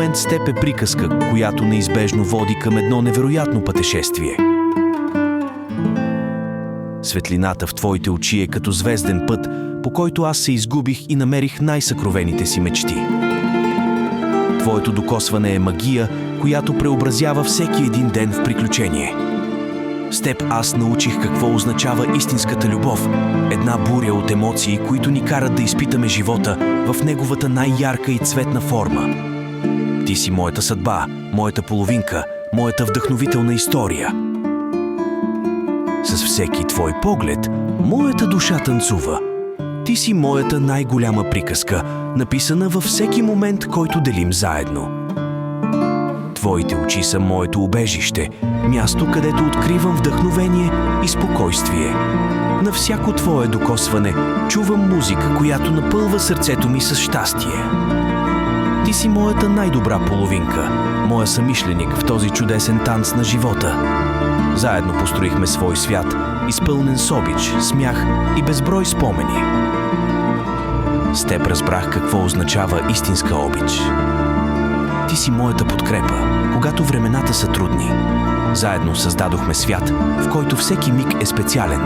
момент с теб е приказка, която неизбежно води към едно невероятно пътешествие. Светлината в твоите очи е като звезден път, по който аз се изгубих и намерих най-съкровените си мечти. Твоето докосване е магия, която преобразява всеки един ден в приключение. С теб аз научих какво означава истинската любов, една буря от емоции, които ни карат да изпитаме живота в неговата най-ярка и цветна форма. Ти си моята съдба, моята половинка, моята вдъхновителна история. С всеки твой поглед, моята душа танцува. Ти си моята най-голяма приказка, написана във всеки момент, който делим заедно. Твоите очи са моето убежище, място, където откривам вдъхновение и спокойствие. На всяко твое докосване чувам музика, която напълва сърцето ми с щастие. Ти си моята най-добра половинка, моя съмишленик в този чудесен танц на живота. Заедно построихме свой свят, изпълнен с обич, смях и безброй спомени. С теб разбрах какво означава истинска обич. Ти си моята подкрепа, когато времената са трудни. Заедно създадохме свят, в който всеки миг е специален.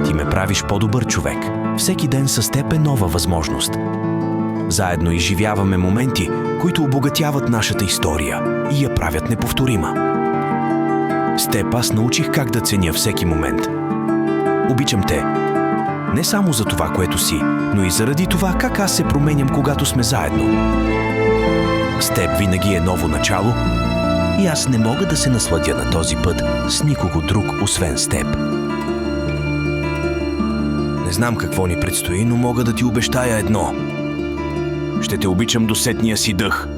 Ти ме правиш по-добър човек. Всеки ден с теб е нова възможност. Заедно изживяваме моменти, които обогатяват нашата история и я правят неповторима. С теб аз научих как да ценя всеки момент. Обичам те. Не само за това, което си, но и заради това как аз се променям, когато сме заедно. С теб винаги е ново начало и аз не мога да се насладя на този път с никого друг, освен с теб. Не знам какво ни предстои, но мога да ти обещая едно. Ще те обичам до сетния си дъх.